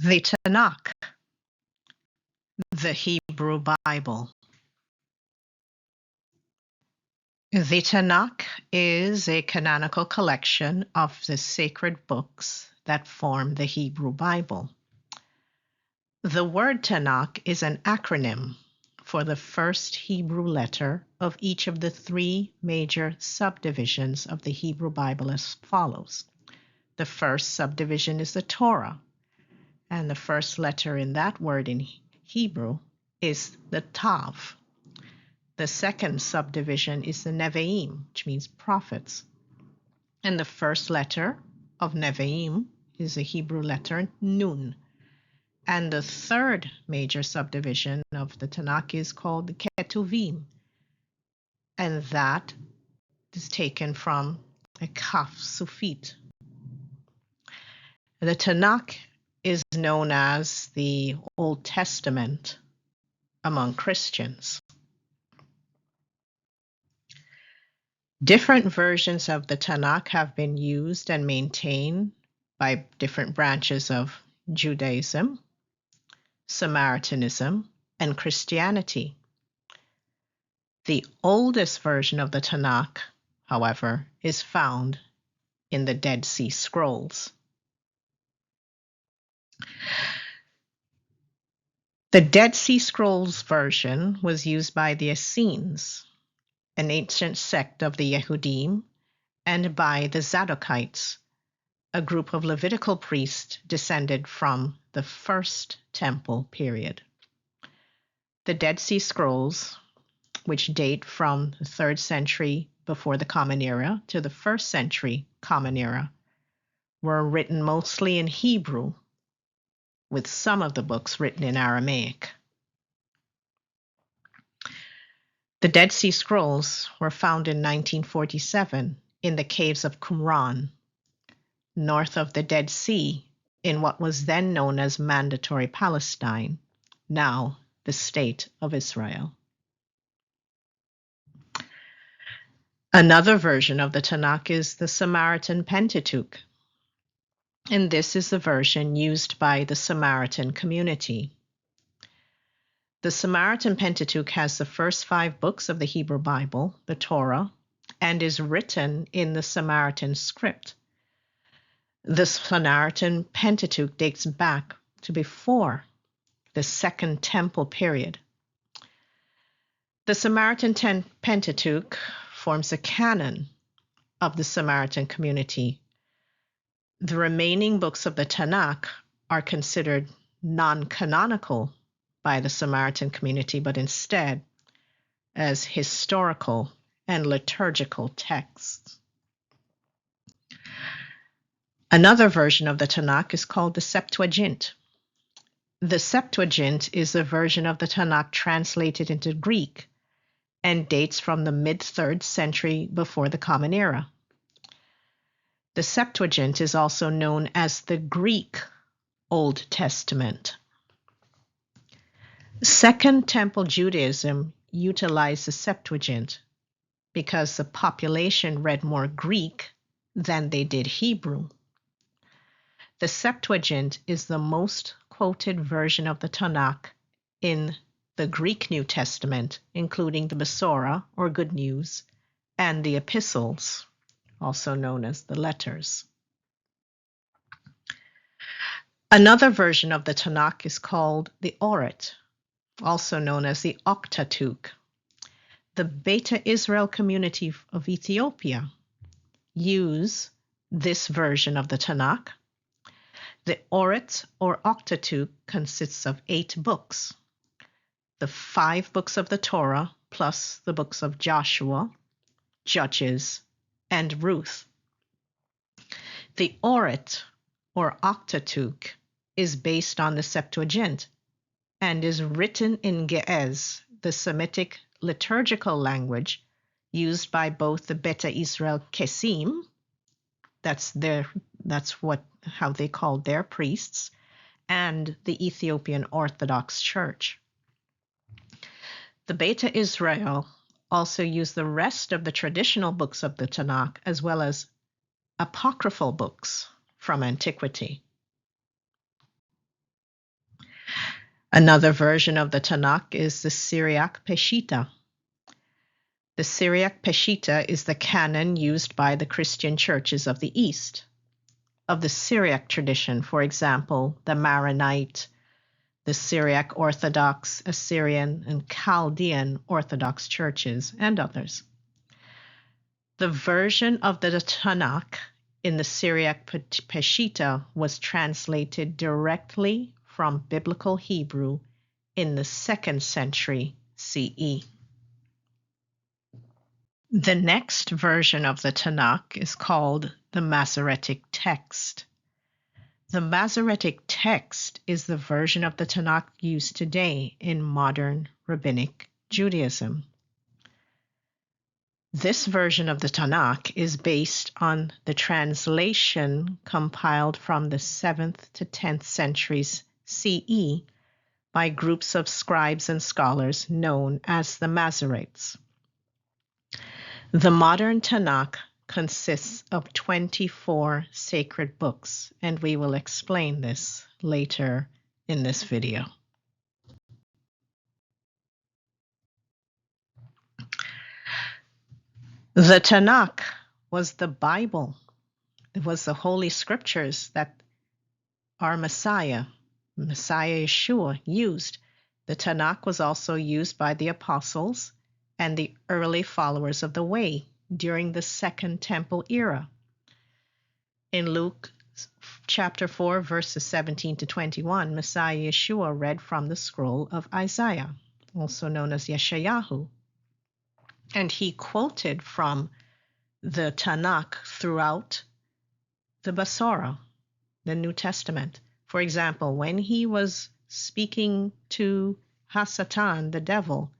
The Tanakh, the Hebrew Bible. The Tanakh is a canonical collection of the sacred books that form the Hebrew Bible. The word Tanakh is an acronym for the first Hebrew letter of each of the three major subdivisions of the Hebrew Bible as follows. The first subdivision is the Torah, and the first letter in that word in Hebrew is the Tav. The second subdivision is the Nevi'im, which means prophets. And the first letter of Nevi'im is the Hebrew letter Nun. And the third major subdivision of the Tanakh is called the Ketuvim. And that is taken from a Kaf Sufit. The Tanakh is known as the Old Testament among Christians. Different versions of the Tanakh have been used and maintained by different branches of Judaism, Samaritanism, and Christianity. The oldest version of the Tanakh, however, is found in the Dead Sea Scrolls. The Dead Sea Scrolls version was used by the Essenes, an ancient sect of the Yehudim, and by the Zadokites, a group of Levitical priests descended from the First Temple period. The Dead Sea Scrolls, which date from the 3rd century before the Common Era to the 1st century Common Era, were written mostly in Hebrew, with some of the books written in Aramaic. The Dead Sea Scrolls were found in 1947 in the caves of Qumran, north of the Dead Sea, in what was then known as Mandatory Palestine, now the State of Israel. Another version of the Tanakh is the Samaritan Pentateuch, and this is the version used by the Samaritan community. The Samaritan Pentateuch has the first 5 books of the Hebrew Bible, the Torah, and is written in the Samaritan script. The Samaritan Pentateuch dates back to before the Second Temple period. The Samaritan Pentateuch forms a canon of the Samaritan community. The remaining books of the Tanakh are considered non-canonical by the Samaritan community, but instead as historical and liturgical texts. Another version of the Tanakh is called the Septuagint. The Septuagint is a version of the Tanakh translated into Greek and dates from the mid-3rd century before the Common Era. The Septuagint is also known as the Greek Old Testament. Second Temple Judaism utilized the Septuagint because the population read more Greek than they did Hebrew. The Septuagint is the most quoted version of the Tanakh in the Greek New Testament, including the Masorah, or Good News, and the Epistles, also known as the letters. Another version of the Tanakh is called the Orit, also known as the Pentateuch. The Beta Israel community of Ethiopia use this version of the Tanakh. The Orit or Pentateuch consists of 8 books, the 5 books of the Torah plus the books of Joshua, Judges, and Ruth. The Orit or Pentateuch is based on the Septuagint and is written in Ge'ez, the Semitic liturgical language used by both the Beta Israel Kesim, how they called their priests, and the Ethiopian Orthodox Church. The Beta Israel also used the rest of the traditional books of the Tanakh as well as apocryphal books from antiquity. Another version of the Tanakh is the Syriac Peshitta. The Syriac Peshitta is the canon used by the Christian churches of the East. Of the Syriac tradition, for example, the Maronite, the Syriac Orthodox, Assyrian, and Chaldean Orthodox churches, and others. The version of the Tanakh in the Syriac Peshitta was translated directly from Biblical Hebrew in the 2nd century CE. The next version of the Tanakh is called the Masoretic Text. The Masoretic Text is the version of the Tanakh used today in modern rabbinic Judaism. This version of the Tanakh is based on the translation compiled from the 7th to 10th centuries CE by groups of scribes and scholars known as the Masoretes. The modern Tanakh consists of 24 sacred books, and we will explain this later in this video. The Tanakh was the Bible. It was the Holy Scriptures that our Messiah Yeshua, used. The Tanakh was also used by the apostles and the early followers of the Way during the Second Temple era. In Luke chapter 4, verses 17 to 21, Messiah Yeshua read from the scroll of Isaiah, also known as Yeshayahu, and he quoted from the Tanakh throughout the Basora, the New Testament. For example, when he was speaking to Hasatan, the devil,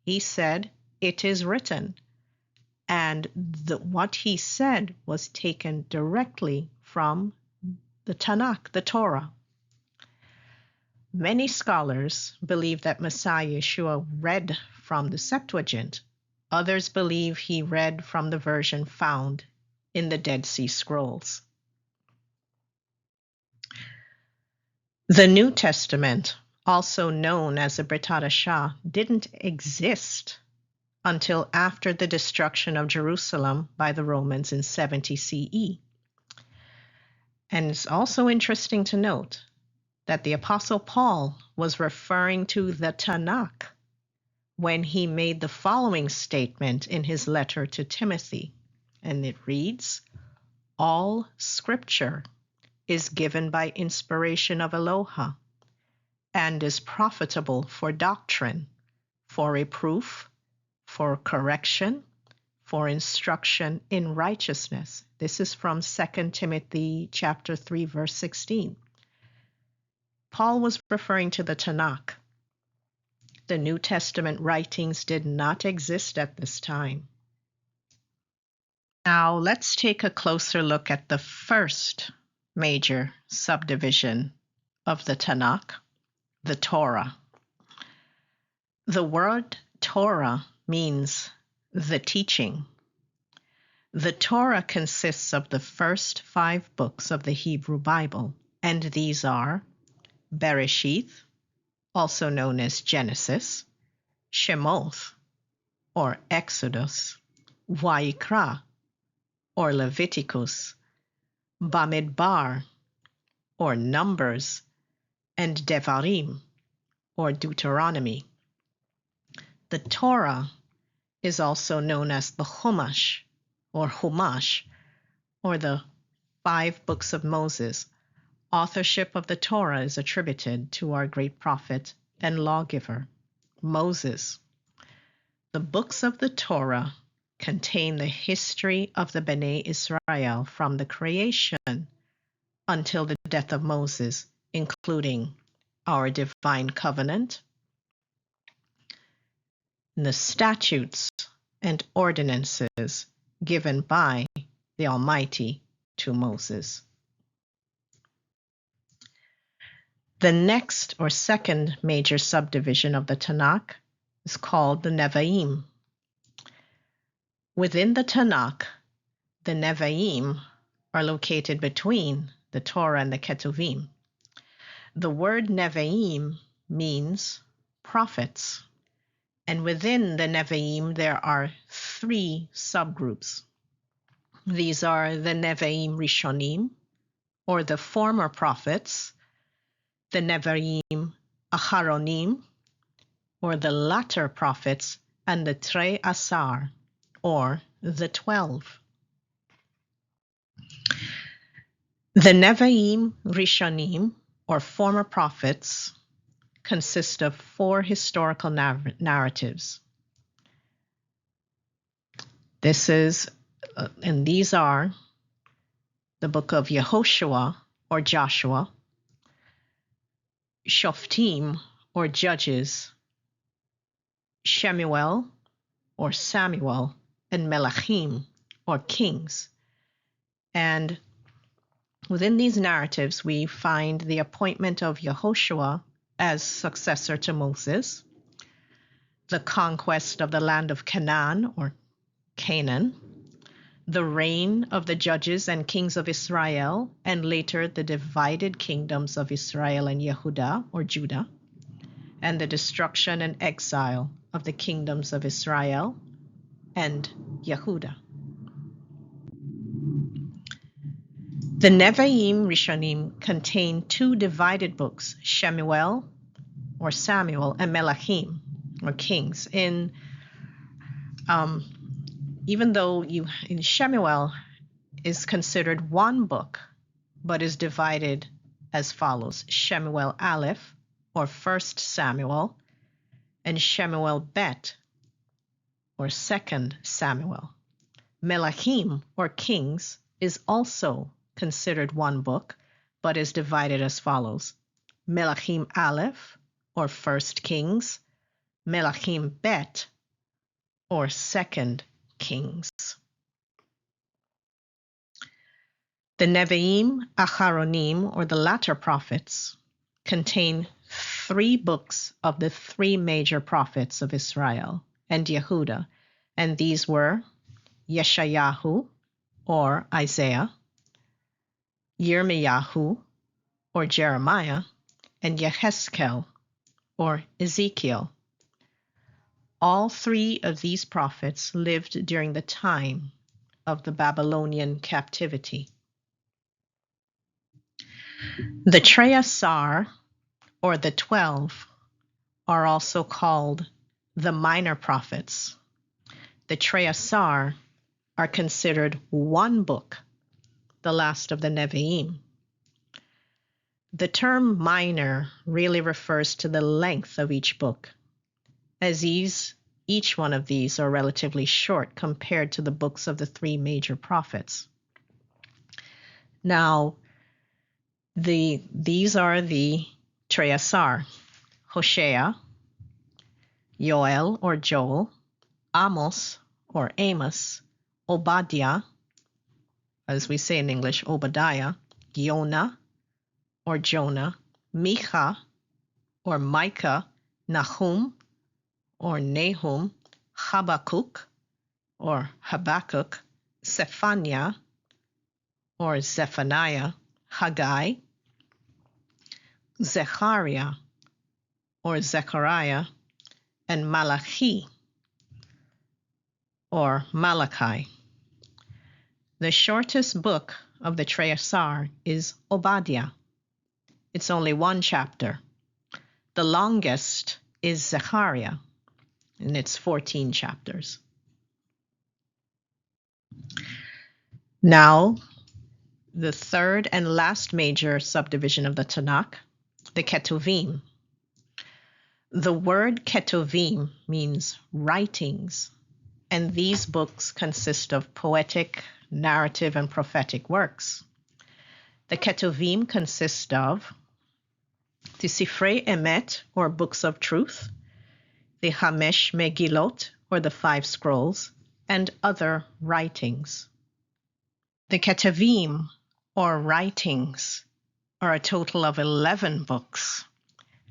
he said, "It is written." And what he said was taken directly from the Tanakh, the Torah. Many scholars believe that Messiah Yeshua read from the Septuagint. Others believe he read from the version found in the Dead Sea Scrolls. The New Testament, also known as the Brit Hadashah, didn't exist until after the destruction of Jerusalem by the Romans in 70 CE. And it's also interesting to note that the Apostle Paul was referring to the Tanakh when he made the following statement in his letter to Timothy, and it reads, "All Scripture is given by inspiration of Eloha and is profitable for doctrine, for reproof, for correction, for instruction in righteousness." This is from 2 Timothy chapter 3, verse 16. Paul was referring to the Tanakh. The New Testament writings did not exist at this time. Now let's take a closer look at the first major subdivision of the Tanakh, the Torah. The word Torah means the teaching. The Torah consists of the first 5 books of the Hebrew Bible, and these are Bereshith, also known as Genesis, Shemoth, or Exodus, Vayikra, or Leviticus, Bamidbar, or Numbers, and Devarim, or Deuteronomy. The Torah is also known as the Chumash, or the 5 books of Moses. Authorship of the Torah is attributed to our great prophet and lawgiver, Moses. The books of the Torah contain the history of the Bnei Yisrael from the creation until the death of Moses, including our divine covenant, the statutes and ordinances given by the Almighty to Moses. The next or second major subdivision of the Tanakh is called the Nevi'im. Within the Tanakh, the Nevi'im are located between the Torah and the Ketuvim. The word Nevi'im means prophets. And within the Nevi'im, there are 3 subgroups. These are the Nevi'im Rishonim, or the former prophets, the Nevi'im Acharonim, or the latter prophets, and the Trei Asar, or the 12. The Nevi'im Rishonim, or former prophets, consist of 4 historical narratives. And these are the book of Yehoshua, or Joshua, Shoftim, or Judges, Shemuel, or Samuel, and Melachim, or Kings. And within these narratives, we find the appointment of Yehoshua as successor to Moses, the conquest of the land of Canaan, or Canaan, the reign of the judges and kings of Israel, and later the divided kingdoms of Israel and Yehudah, or Judah, and the destruction and exile of the kingdoms of Israel and Yehudah. The Nevi'im Rishonim contain 2 divided books, Shemuel, or Samuel, and Melachim, or Kings. Even though in Shemuel is considered one book, but is divided as follows: Shemuel Aleph, or First Samuel, and Shemuel Bet, or Second Samuel. Melachim, or Kings, is also considered one book, but is divided as follows: Melachim Aleph, or First Kings, Melachim Bet, or Second Kings. The Nevi'im Acharonim, or the latter prophets, contain 3 books of the 3 major prophets of Israel and Yehudah, and these were Yeshayahu, or Isaiah, Yirmiyahu, or Jeremiah, and Yehezkel, or Ezekiel. All 3 of these prophets lived during the time of the Babylonian captivity. The Trei Asar, or the 12, are also called the minor prophets. The Trei Asar are considered one book, the last of the Nevi'im. The term minor really refers to the length of each book, as each one of these are relatively short compared to the books of the 3 major prophets. Now, these are the Trei Asar: Hosea, Yoel, or Joel, Amos, or Amos, Obadiah, as we say in English, Obadiah, Yonah, or Jonah, Micha, or Micah, Nahum, or Nahum, Habakkuk, or Habakkuk, Zephaniah, or Zephaniah, Haggai, Zechariah, or Zechariah, and Malachi, or Malachi. The shortest book of the Trei Asar is Obadiah. It's only 1 chapter. The longest is Zechariah, and it's 14 chapters. Now, the third and last major subdivision of the Tanakh, the Ketuvim. The word Ketuvim means writings, and these books consist of poetic, narrative, and prophetic works. The Ketuvim consist of the Sifrei Emet, or books of truth, the Hamesh Megillot, or the 5 scrolls, and other writings. The Ketuvim, or writings, are a total of 11 books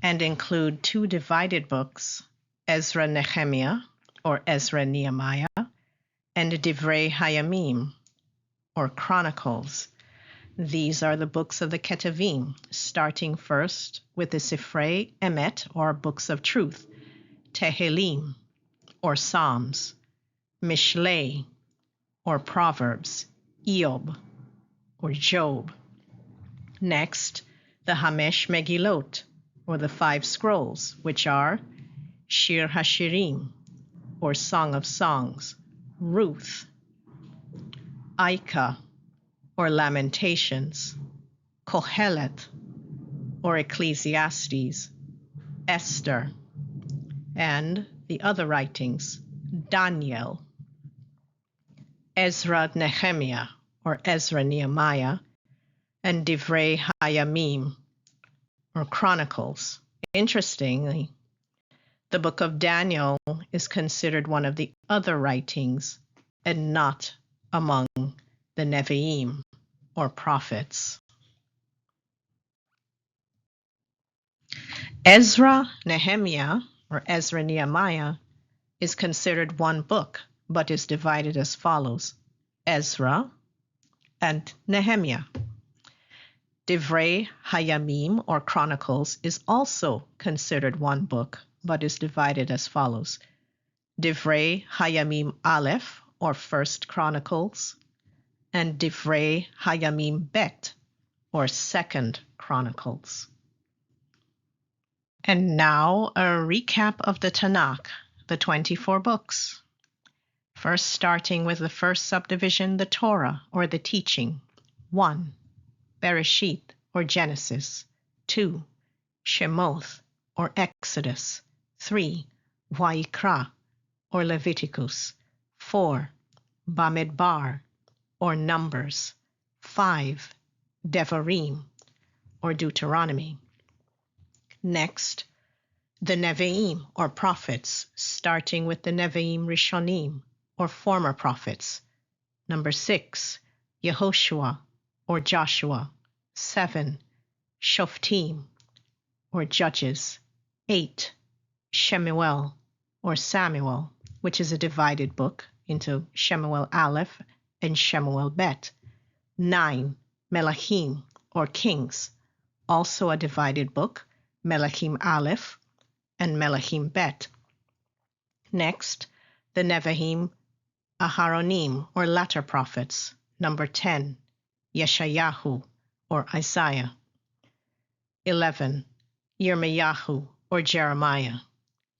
and include 2 divided books, Ezra Nehemiah, or Ezra Nehemiah, and Divrei Hayamim, or Chronicles. These are the books of the Ketuvim, starting first with the Sifrei Emet, or books of truth, Tehillim, or Psalms, Mishlei, or Proverbs, Eob, or Job. Next, the Hamesh Megillot, or the 5 scrolls, which are Shir Hashirim, or Song of Songs, Ruth, Aika, or Lamentations, Kohelet, or Ecclesiastes, Esther, and the other writings, Daniel, Ezra Nehemiah, or Ezra Nehemiah, and Divrei Hayamim, or Chronicles. Interestingly, the book of Daniel is considered one of the other writings and not among the Nevi'im, or prophets. Ezra Nehemiah, or Ezra Nehemiah, is considered one book, but is divided as follows: Ezra and Nehemiah. Divrei Hayamim, or Chronicles, is also considered one book, but is divided as follows: Divrei Hayamim Aleph, or First Chronicles, and Divrei Hayamim Bet, or Second Chronicles. And now a recap of the Tanakh, the 24 books. First, starting with the first subdivision, the Torah, or the teaching. 1. Bereshit, or Genesis. 2. Shemoth, or Exodus. 3. Vayikra, or Leviticus. 4. Bamidbar, or Numbers. 5. Devarim, or Deuteronomy. Next, the Nevi'im, or prophets, starting with the Nevi'im Rishonim, or former prophets. Number 6, Yehoshua, or Joshua. 7, Shoftim, or Judges. 8, Shemuel, or Samuel, which is a divided book into Shemuel Aleph and Shemuel Bet. 9, Melachim, or Kings, also a divided book, Melachim Aleph and Melachim Bet. Next, the Nevi'im Aharonim, or latter prophets. Number 10, Yeshayahu, or Isaiah. 11, Yirmiyahu, or Jeremiah.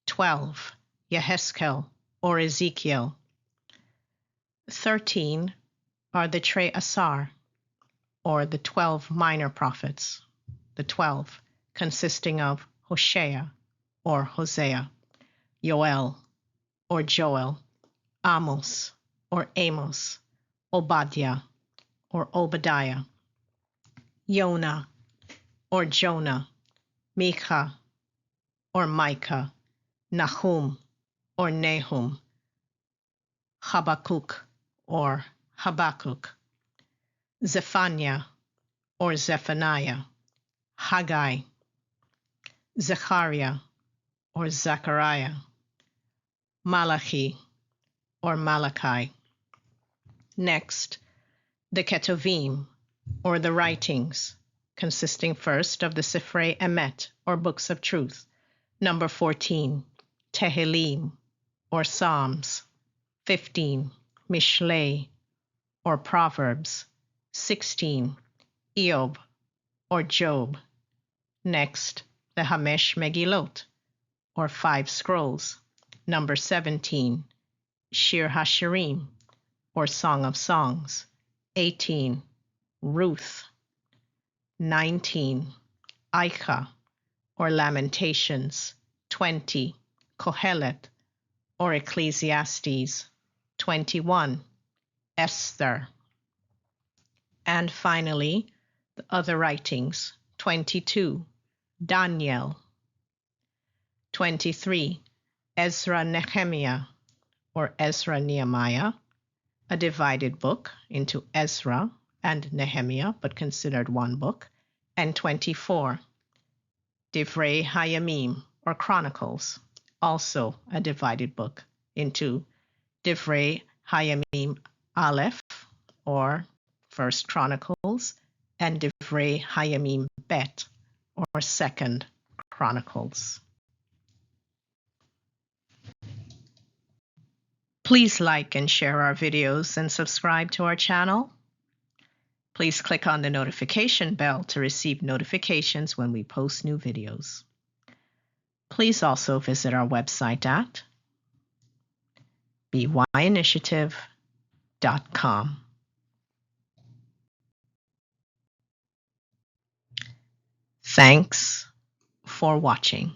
12, Yehezkel, or Ezekiel. 13 are the Trei Asar, or the 12 minor prophets. The 12 consisting of Hosea, or Hosea, Yoel, or Joel, Amos, or Amos, Obadiah, or Obadiah, Yonah, or Jonah, Micah, or Micah, Nahum, or Nahum, Habakkuk, or Habakkuk, Zephaniah, or Zephaniah, Haggai, Zechariah, or Zechariah, Malachi, or Malachi. Next, the Ketuvim, or the writings, consisting first of the Sifrei Emet, or books of truth. Number 14, Tehillim, or Psalms. 15, Mishlei, or Proverbs. 16, Eob, or Job. Next, the Hamesh Megillot, or 5 scrolls. Number 17, Shir Hashirim, or Song of Songs. 18, Ruth. 19, Aika, or Lamentations. 20, Kohelet, or Ecclesiastes. 21, Esther. And finally, the other writings. 22, Daniel. 23, Ezra Nehemiah, or Ezra Nehemiah, a divided book into Ezra and Nehemiah, but considered one book. And 24, Divrei Hayamim, or Chronicles, also a divided book into Divrei Hayamim Aleph, or First Chronicles, and Divrei Hayamim Bet, or Second Chronicles. Please like and share our videos and subscribe to our channel. Please click on the notification bell to receive notifications when we post new videos. Please also visit our website at byinitiative.com. Thanks for watching.